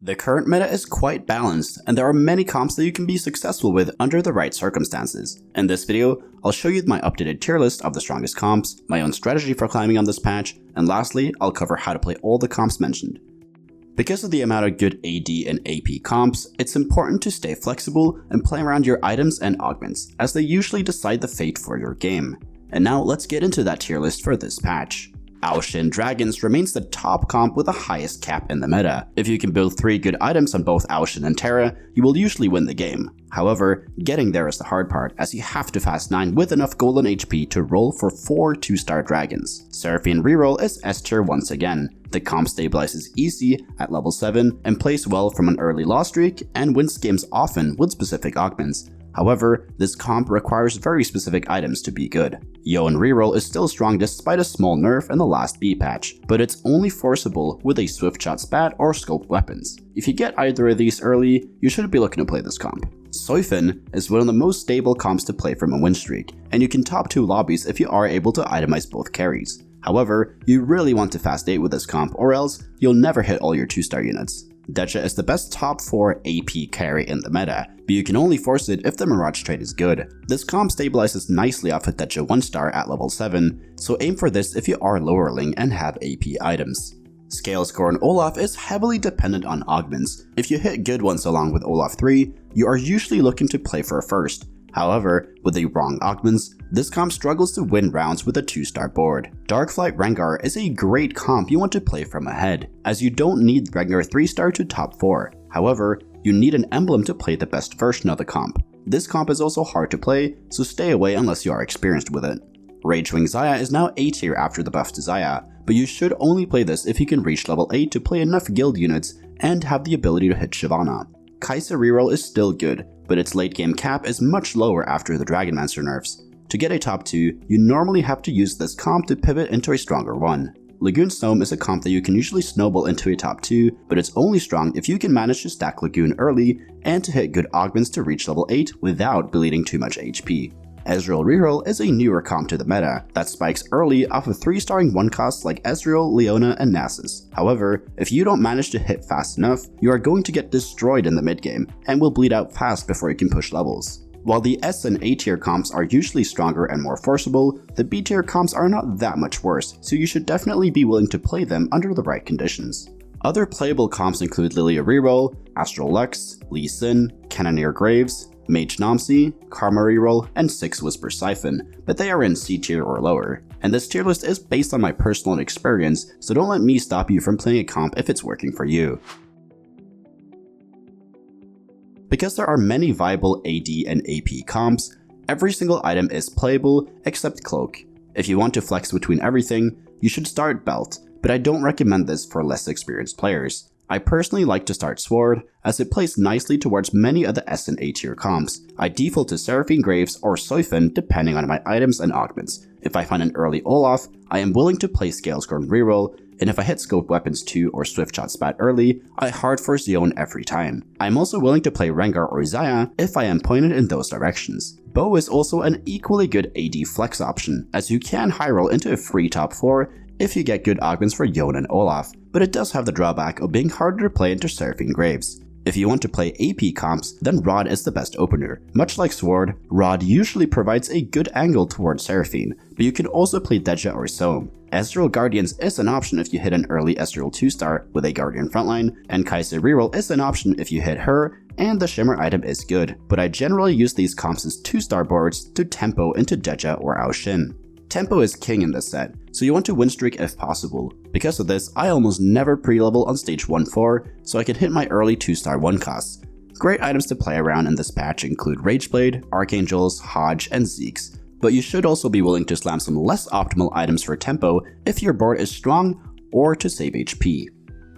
The current meta is quite balanced, and there are many comps that you can be successful with under the right circumstances. In this video, I'll show you my updated tier list of the strongest comps, my own strategy for climbing on this patch, and lastly, I'll cover how to play all the comps mentioned. Because of the amount of good AD and AP comps, it's important to stay flexible and play around your items and augments, as they usually decide the fate for your game. And now let's get into that tier list for this patch. Shin Dragons remains the top comp with the highest cap in the meta. If you can build 3 good items on both Shin and Terra, you will usually win the game. However, getting there is the hard part, as you have to fast 9 with enough golden HP to roll for 4 2-star dragons. Seraphine Reroll is S tier once again. The comp stabilizes easy at level 7 and plays well from an early loss streak and wins games often with specific augments. However, this comp requires very specific items to be good. Yone Reroll is still strong despite a small nerf in the last B patch, but it's only forceable with a swift shot spat or scoped weapons. If you get either of these early, you should be looking to play this comp. SOYFEN is one of the most stable comps to play from a win streak, and you can top 2 lobbies if you are able to itemize both carries. However, you really want to fast 8 with this comp, or else you'll never hit all your 2-star units. Daeja is the best top 4 AP carry in the meta, but you can only force it if the Mirage trait is good. This comp stabilizes nicely off a Daeja 1-star at level 7, so aim for this if you are lowerling and have AP items. Scalescore on Olaf is heavily dependent on augments. If you hit good ones along with Olaf 3, you are usually looking to play for a first. However, with the wrong augments, this comp struggles to win rounds with a 2-star board. Darkflight Rengar is a great comp you want to play from ahead, as you don't need Rengar 3-star to top 4. However, you need an emblem to play the best version of the comp. This comp is also hard to play, so stay away unless you are experienced with it. Ragewing Xayah is now A tier after the buff to Xayah, but you should only play this if you can reach level 8 to play enough guild units and have the ability to hit Shyvana. Yone Reroll is still good, but its late game cap is much lower after the Dragonmancer nerfs. To get a top 2, you normally have to use this comp to pivot into a stronger one. Lagoon Gnome is a comp that you can usually snowball into a top 2, but it's only strong if you can manage to stack Lagoon early and to hit good augments to reach level 8 without bleeding too much HP. Olaf Reroll is a newer comp to the meta that spikes early off of 3-starring 1-costs like Ezreal, Leona, and Nasus. However, if you don't manage to hit fast enough, you are going to get destroyed in the mid game and will bleed out fast before you can push levels. While the S and A tier comps are usually stronger and more forceable, the B tier comps are not that much worse, so you should definitely be willing to play them under the right conditions. Other playable comps include Yone Reroll, Astral Lux, Lee Sin, Cannoneer Graves, Mage Nomsy, Karma Reroll, and 6 Whisper Siphon, but they are in C tier or lower. And this tier list is based on my personal experience, so don't let me stop you from playing a comp if it's working for you. Because there are many viable AD and AP comps, every single item is playable except Cloak. If you want to flex between everything, you should start Belt, but I don't recommend this for less experienced players. I personally like to start Sword, as it plays nicely towards many of the S and A tier comps. I default to Seraphine Graves or SOYFEN depending on my items and augments. If I find an early Olaf, I am willing to play Scalescore and Reroll, and if I hit Scope Weapons 2 or Swift Shot Spat early, I hard force Yone every time. I am also willing to play Rengar or Xayah if I am pointed in those directions. Bow is also an equally good AD flex option, as you can high roll into a free top 4 if you get good augments for Yone and Olaf, but it does have the drawback of being harder to play into Seraphine Graves. If you want to play AP comps, then Rod is the best opener. Much like Sword, Rod usually provides a good angle towards Seraphine, but you can also play Daeja or Soam. Ezreal Guardians is an option if you hit an early Ezreal 2-star with a Guardian frontline, and Yone Reroll is an option if you hit her, and the Shimmer item is good, but I generally use these comps as 2-star boards to tempo into Daeja or Shin. Tempo is king in this set, so you want to win streak if possible. Because of this, I almost never pre-level on stage 1-4, so I can hit my early 2-star 1-costs. Great items to play around in this patch include Rageblade, Archangels, Hodge, and Zeeks, but you should also be willing to slam some less optimal items for tempo if your board is strong or to save HP.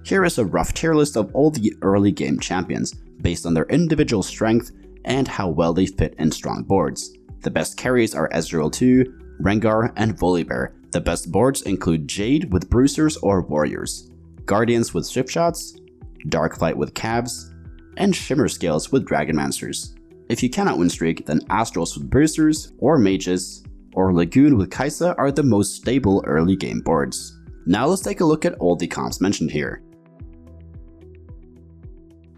Here is a rough tier list of all the early game champions, based on their individual strength and how well they fit in strong boards. The best carries are Ezreal 2, Rengar, and Volibear. The best boards include Jade with Bruisers or Warriors, Guardians with Swift Shots, Darkflight with Cabs, and Shimmer Scales with Dragonmancers. If you cannot win streak, then Astrals with Bruisers, or Mages, or Lagoon with Xayah are the most stable early game boards. Now let's take a look at all the comps mentioned here.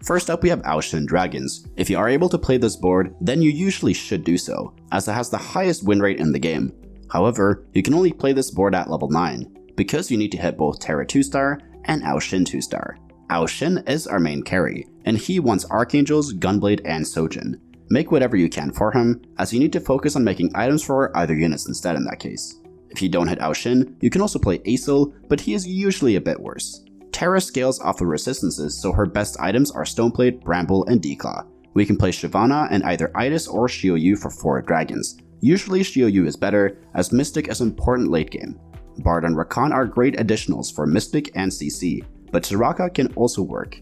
First up we have Shin Dragons. If you are able to play this board, then you usually should do so, as it has the highest win rate in the game. However, you can only play this board at level 9, because you need to hit both Terra 2-star and Shin 2-star. Shin is our main carry, and he wants Archangels, Gunblade, and Sojin. Make whatever you can for him, as you need to focus on making items for either units instead in that case. If you don't hit Shin, you can also play Aesol, but he is usually a bit worse. Terra scales off the resistances, so her best items are Stoneplate, Bramble, and Declaw. We can play Shyvana and either Idis or Shi Oh Yu for 4 dragons. Usually Shi Oh Yu is better, as Mystic is important late game. Bard and Rakan are great additionals for Mystic and CC, but Soraka can also work.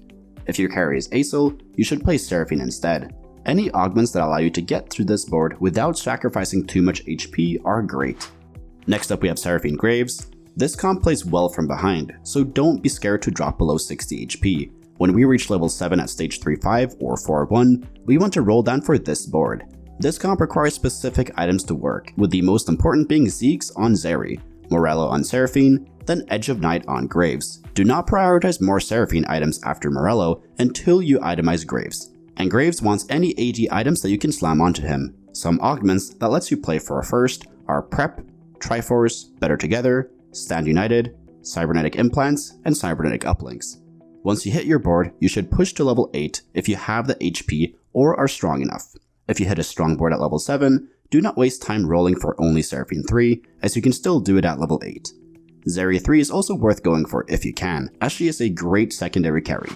If your carry is Aesol, you should play Seraphine instead. Any augments that allow you to get through this board without sacrificing too much HP are great. Next up we have Seraphine Graves. This comp plays well from behind, so don't be scared to drop below 60 HP. When we reach level 7 at stage 3-5 or 4-1, we want to roll down for this board. This comp requires specific items to work, with the most important being Zeke's on Zeri, Morello on Seraphine, then Edge of Night on Graves. Do not prioritize more Seraphine items after Morello until you itemize Graves. And Graves wants any AD items that you can slam onto him. Some augments that lets you play for a first are Prep, Triforce, Better Together, Stand United, Cybernetic Implants, and Cybernetic Uplinks. Once you hit your board, you should push to level 8 if you have the HP or are strong enough. If you hit a strong board at level 7, do not waste time rolling for only Seraphine 3, as you can still do it at level 8. Zeri 3 is also worth going for if you can, as she is a great secondary carry.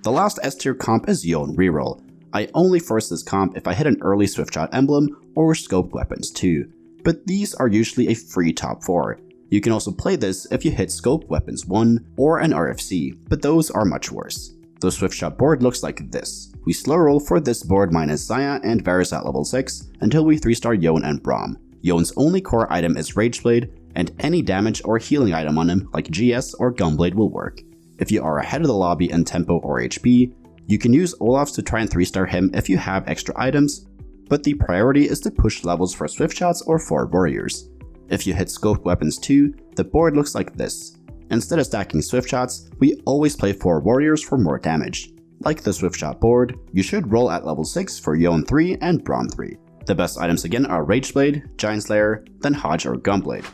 The last S tier comp is Yone Reroll. I only force this comp if I hit an early Swiftshot emblem or scoped weapons too, but these are usually a free top 4. You can also play this if you hit Scope Weapons 1 or an RFC, but those are much worse. The Swiftshot board looks like this. We slow roll for this board minus Xayah and Varus at level 6 until we 3-star Yone and Braum. Yone's only core item is Rageblade, and any damage or healing item on him like GS or Gunblade will work. If you are ahead of the lobby in tempo or HP, you can use Olaf's to try and 3-star him if you have extra items, but the priority is to push levels for Swiftshots or 4 warriors. If you hit Scoped Weapons 2, the board looks like this. Instead of stacking Swiftshots, we always play 4 warriors for more damage. Like the Swiftshot board, you should roll at level 6 for Yone 3 and Braum 3. The best items again are Rageblade, Giant Slayer, then Hodge or Gunblade.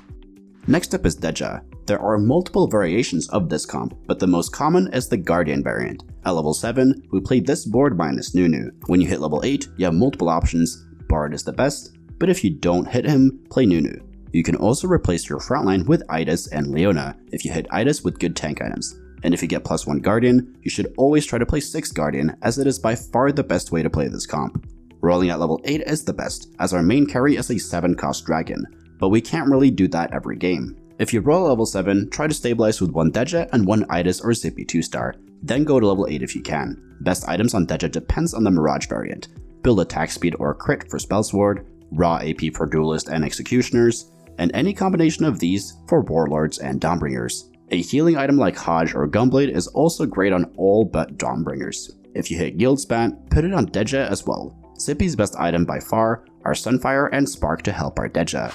Next up is Daeja. There are multiple variations of this comp, but the most common is the Guardian variant. At level 7, we play this board minus Nunu. When you hit level 8, you have multiple options. Bard is the best, but if you don't hit him, play Nunu. You can also replace your frontline with Idis and Leona if you hit Idis with good tank items. And if you get +1 Guardian, you should always try to play 6 Guardian, as it is by far the best way to play this comp. Rolling at level 8 is the best, as our main carry is a 7-cost dragon, but we can't really do that every game. If you roll at level 7, try to stabilize with 1 Daeja and 1 Idis or Zippy 2-star, then go to level 8 if you can. Best items on Daeja depends on the Mirage variant. Build attack speed or crit for Spellsword, raw AP for Duelist and Executioners, and any combination of these for Warlords and Dawmbringers. A healing item like Hodge or Gunblade is also great on all but Dawmbringers. If you hit Guildspan, put it on Daeja as well. Zippy's best item by far are Sunfire and Spark to help our Daeja.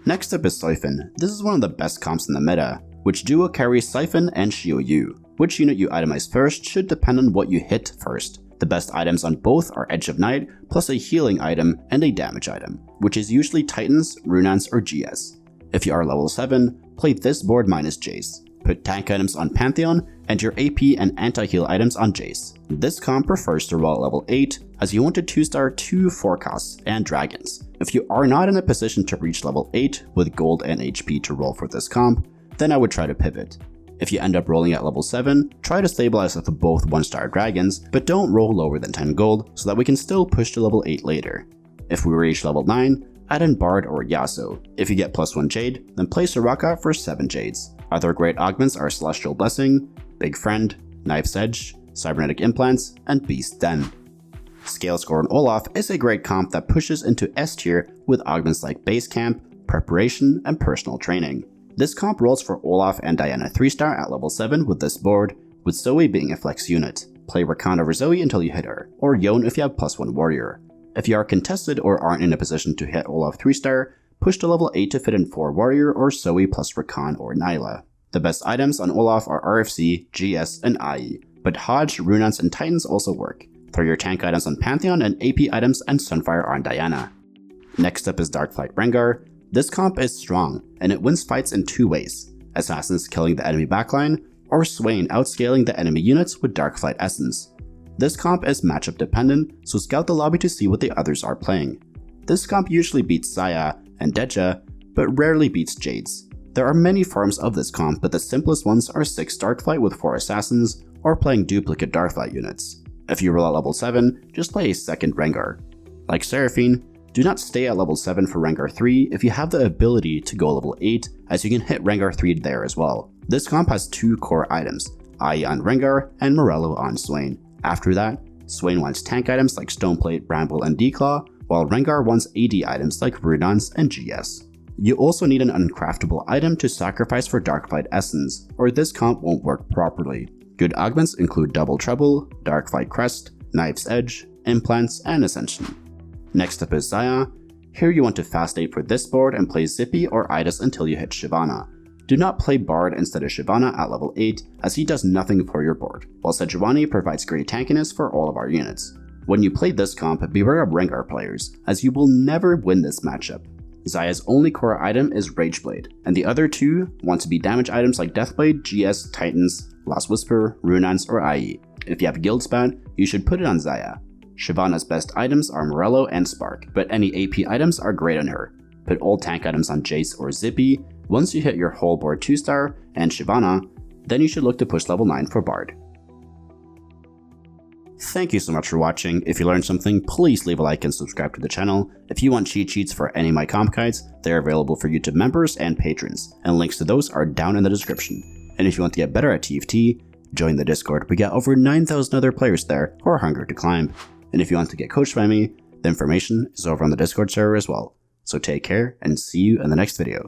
Next up is SOYFEN. This is one of the best comps in the meta, which duo carries SOYFEN and Shi Oh Yu. Which unit you itemize first should depend on what you hit first. The best items on both are Edge of Night, plus a healing item and a damage item, which is usually Titans, Runans, or GS. If you are level 7, play this board minus Jace. Put tank items on Pantheon, and your AP and anti-heal items on Jace. This comp prefers to roll at level 8, as you want to 2-star 2 forecasts and dragons. If you are not in a position to reach level 8 with gold and HP to roll for this comp, then I would try to pivot. If you end up rolling at level 7, try to stabilize with both 1-star dragons, but don't roll lower than 10 gold so that we can still push to level 8 later. If we reach level 9, add in Bard or Yasuo. If you get +1 Jade, then play Soraka for 7 Jades. Other great augments are Celestial Blessing, Big Friend, Knife's Edge, Cybernetic Implants, and Beast Den. Scale Score on Olaf is a great comp that pushes into S tier with augments like Base Camp, Preparation, and Personal Training. This comp rolls for Olaf and Diana 3-star at level 7 with this board, with Zoe being a flex unit. Play Rakan over Zoe until you hit her, or Yone if you have +1 warrior. If you are contested or aren't in a position to hit Olaf 3-star, push to level 8 to fit in 4 warrior or Zoe plus Rakan or Nyla. The best items on Olaf are RFC, GS, and IE, but but Hodge, Runance, and Titans also work. Throw your tank items on Pantheon and AP items and Sunfire on Diana. Next up is Darkflight Rengar. This comp is strong, and it wins fights in two ways: Assassins killing the enemy backline, or Swain outscaling the enemy units with Darkflight Essence. This comp is matchup dependent, so scout the lobby to see what the others are playing. This comp usually beats Xayah and Daeja, but rarely beats Jade's. There are many forms of this comp, but the simplest ones are 6 Darkflight with 4 Assassins, or playing duplicate Darkflight units. If you roll at level 7, just play a second Rengar. Like Seraphine, do not stay at level 7 for Rengar 3 if you have the ability to go level 8, as you can hit Rengar 3 there as well. This comp has 2 core items, Ai on Rengar and Morello on Swain. After that, Swain wants tank items like Stoneplate, Bramble, and Declaw, while Rengar wants AD items like Runance and GS. You also need an uncraftable item to sacrifice for Darkflight Essence, or this comp won't work properly. Good augments include Double Trouble, Darkflight Crest, Knife's Edge, Implants, and Ascension. Next up is Xayah. Here you want to fast 8 for this board and play Zippy or Idis until you hit Shyvana. Do not play Bard instead of Shyvana at level 8, as he does nothing for your board, while Sejuani provides great tankiness for all of our units. When you play this comp, beware of Rengar players, as you will never win this matchup. Xayah's only core item is Rageblade, and the other two want to be damage items like Deathblade, GS, Titans, Last Whisper, Runance, or IE. If you have Guild Spat, you should put it on Xayah. Shyvana's best items are Morello and Spark, but any AP items are great on her. Put all tank items on Jace or Zippy. Once you hit your whole board 2-star and Shyvana, then you should look to push level 9 for Bard. Thank you so much for watching. If you learned something, please leave a like and subscribe to the channel. If you want cheat sheets for any of my comp guides, they're available for YouTube members and patrons, and links to those are down in the description. And if you want to get better at TFT, join the Discord. We got over 9,000 other players there who are hungry to climb. And if you want to get coached by me, the information is over on the Discord server as well. So take care and see you in the next video.